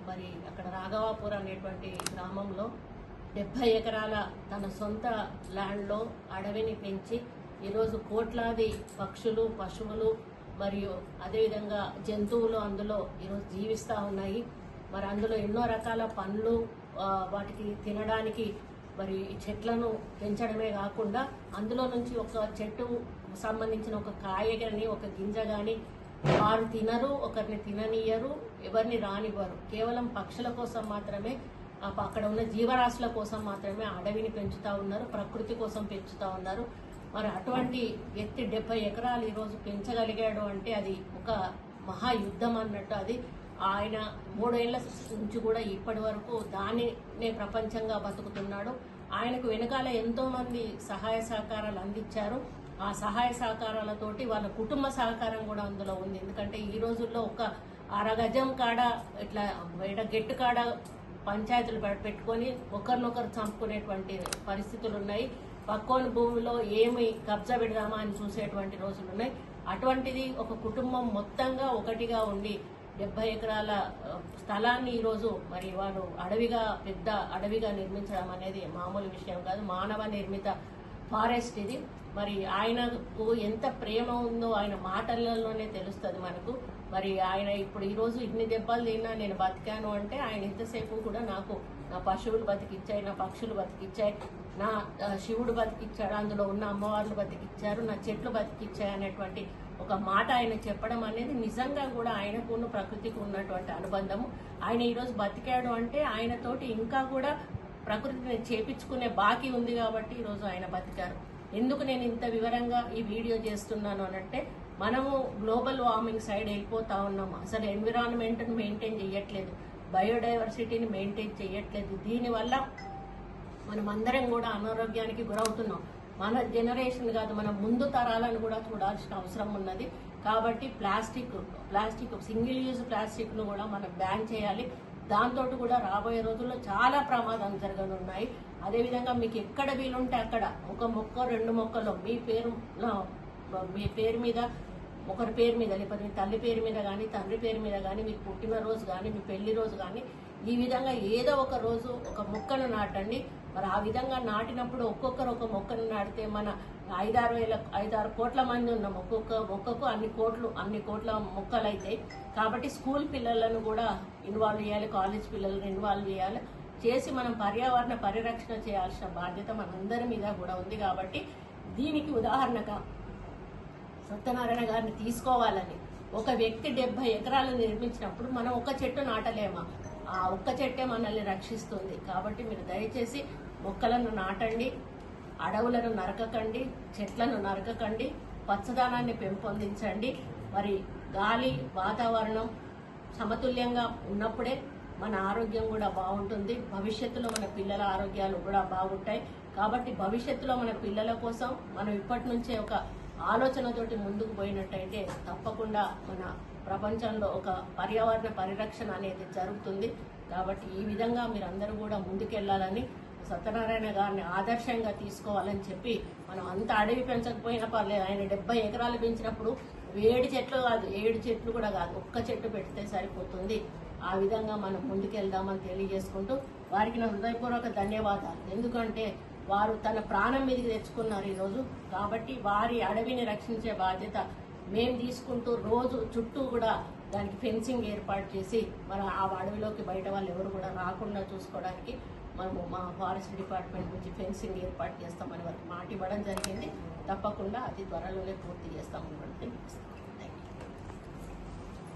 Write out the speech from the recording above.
మరి అక్కడ రాఘవాపూర్ అనేటువంటి గ్రామంలో 70 ఎకరాల తన సొంత ల్యాండ్లో అడవిని పెంచి ఈరోజు కోట్లాది పక్షులు, పశువులు మరియు అదేవిధంగా జంతువులు అందులో ఈరోజు జీవిస్తూ ఉన్నాయి. మరి అందులో ఎన్నో రకాల పండ్లు వాటికి తినడానికి మరి చెట్లను పెంచడమే కాకుండా అందులో నుంచి ఒక చెట్టు సంబంధించిన ఒక కాయ కానీ ఒక గింజ కానీ వారు తినరు, ఒకరిని తిననీయరు, ఎవరిని రానివ్వరు. కేవలం పక్షుల కోసం మాత్రమే, అక్కడ ఉన్న జీవరాశుల కోసం మాత్రమే అడవిని పెంచుతూ ఉన్నారు, ప్రకృతి కోసం పెంచుతూ ఉన్నారు. మరి అటువంటి వ్యక్తి 70 ఎకరాలు ఈరోజు పెంచగలిగాడు అంటే అది ఒక మహాయుద్ధం అన్నట్టు. అది ఆయన 3 ఏళ్ల నుంచి కూడా ఇప్పటి వరకు దానినే ప్రపంచంగా బతుకుతున్నాడు. ఆయనకు వెనకాల ఎంతో మంది సహాయ సహకారాలు అందించారు. ఆ సహాయ సహకారాలతోటి వాళ్ళ కుటుంబ సహకారం కూడా అందులో ఉంది. ఎందుకంటే ఈ రోజుల్లో ఒక అరగజం కాడ ఇట్లా బయట గెట్టు కాడ పంచాయతీలు పెట్టుకొని ఒకరినొకరు చంపుకునేటువంటి పరిస్థితులు ఉన్నాయి. పక్కోని భూమిలో ఏమి కబ్జా పెడదామా అని చూసేటువంటి రోజులు ఉన్నాయి. అటువంటిది ఒక కుటుంబం మొత్తంగా ఒకటిగా ఉండి 70 ఎకరాల స్థలాన్ని ఈరోజు మరి వారు పెద్ద అడవిగా నిర్మించడం అనేది మామూలు విషయం కాదు. మానవ నిర్మిత ఫారెస్ట్ ఇది. మరి ఆయనకు ఎంత ప్రేమ ఉందో ఆయన మాటలలోనే తెలుస్తుంది మనకు. మరి ఆయన ఇప్పుడు ఈరోజు ఇన్ని దెబ్బలు తిన్నా నేను బతికాను అంటే ఆయన ఇంతసేపు కూడా నాకు నా పశువులు బతికిచ్చాయి, నా పక్షులు బతికిచ్చాయి, నా శివుడు బతికిచ్చాడు, అందులో ఉన్న అమ్మవార్లు బతికిచ్చారు, నా చెట్లు బతికిచ్చాయి అనేటువంటి ఒక మాట ఆయన చెప్పడం అనేది నిజంగా కూడా ఆయనకు ప్రకృతికి ఉన్నటువంటి అనుబంధము. ఆయన ఈరోజు బతికాడు అంటే ఆయనతోటి ఇంకా కూడా ప్రకృతిని చేపించుకునే బాకీ ఉంది కాబట్టి ఈరోజు ఆయన బతికారు. ఎందుకు నేను ఇంత వివరంగా ఈ వీడియో చేస్తున్నాను అనంటే, మనము గ్లోబల్ వార్మింగ్ సైడ్ వెళ్ళిపోతా ఉన్నాము. అసలు ఎన్విరాన్మెంట్ను మెయింటైన్ చేయట్లేదు, బయోడైవర్సిటీని మెయింటైన్ చేయట్లేదు. దీనివల్ల మనం అందరం కూడా అనారోగ్యానికి గురవుతున్నాం. మన జనరేషన్ కాదు, మన ముందు తరాలను కూడా చూడాల్సిన అవసరం ఉన్నది. కాబట్టి ప్లాస్టిక్ సింగిల్ యూజ్ ప్లాస్టిక్ను కూడా మనం బ్యాన్ చేయాలి. దాంతో కూడా రాబోయే రోజుల్లో చాలా ప్రమాదాలు జరగనున్నాయి. అదేవిధంగా మీకు ఎక్కడ వీలుంటే అక్కడ ఒక మొక్క 2 మొక్కలు మీ పేరు మీద, ఒకరి పేరు మీద, లేకపోతే మీ తల్లి పేరు మీద కానీ, తండ్రి పేరు మీద కానీ, మీ పుట్టినరోజు కానీ, మీ పెళ్లి రోజు కానీ, ఈ విధంగా ఏదో ఒక రోజు ఒక మొక్కను నాటండి. మరి ఆ విధంగా నాటినప్పుడు ఒక్కొక్కరు ఒక మొక్కను నాటితే మన 5-6 కోట్ల మంది ఉన్నాం. ఒక్కొక్క మొక్కకు అన్ని కోట్ల మొక్కలు అవుతాయి. కాబట్టి స్కూల్ పిల్లలను కూడా ఇన్వాల్వ్ చేయాలి, కాలేజ్ పిల్లలను ఇన్వాల్వ్ చేసి మనం పర్యావరణ పరిరక్షణ చేయాల్సిన బాధ్యత మనందరి మీద కూడా ఉంది. కాబట్టి దీనికి ఉదాహరణగా సత్యనారాయణ గారిని తీసుకోవాలని, ఒక వ్యక్తి 70 ఎకరాలు నిర్మించినప్పుడు మనం ఒక చెట్టు నాటలేమా? ఆ ఒక్క చెట్టే మనల్ని రక్షిస్తుంది. కాబట్టి మీరు దయచేసి మొక్కలను నాటండి, అడవులను నరకకండి, చెట్లను నరకకండి, పచ్చదనాన్ని పెంపొందించండి. మరి గాలి, వాతావరణం సమతుల్యంగా ఉన్నప్పుడే మన ఆరోగ్యం కూడా బాగుంటుంది. భవిష్యత్తులో మన పిల్లల ఆరోగ్యాలు కూడా బాగుంటాయి. కాబట్టి భవిష్యత్తులో మన పిల్లల కోసం మనం ఇప్పటి నుంచే ఒక ఆలోచనతోటి ముందుకు పోయినట్టయితే తప్పకుండా మన ప్రపంచంలో ఒక పర్యావరణ పరిరక్షణ అనేది జరుగుతుంది. కాబట్టి ఈ విధంగా మీరందరూ కూడా ముందుకెళ్లాలని, సత్యనారాయణ గారిని ఆదర్శంగా తీసుకోవాలని చెప్పి, మనం అంత అడవి పెంచకపోయినా పర్లేదు, ఆయన 70 ఎకరాలు పెంచినప్పుడు 7 చెట్లు కాదు, 7 చెట్లు కూడా కాదు, ఒక్క చెట్టు పెడితే సరిపోతుంది. ఆ విధంగా మనం ముందుకెళ్దామని తెలియజేసుకుంటూ వారికి నా హృదయపూర్వక ధన్యవాదాలు. ఎందుకంటే వారు తన ప్రాణం మీదకి తెచ్చుకున్నారు ఈరోజు. కాబట్టి వారి అడవిని రక్షించే బాధ్యత మేము తీసుకుంటూ రోజు చుట్టూ కూడా దానికి ఫెన్సింగ్ ఏర్పాటు చేసి మన ఆ అడవిలోకి బయట వాళ్ళు ఎవరు కూడా రాకుండా చూసుకోవడానికి మనము మా ఫారెస్ట్ డిపార్ట్మెంట్ నుంచి ఫెన్సింగ్ ఏర్పాటు చేస్తామని వారికి మాట ఇవ్వడం జరిగింది. తప్పకుండా అతి త్వరలోనే పూర్తి చేస్తామని తెలియజేస్తాం.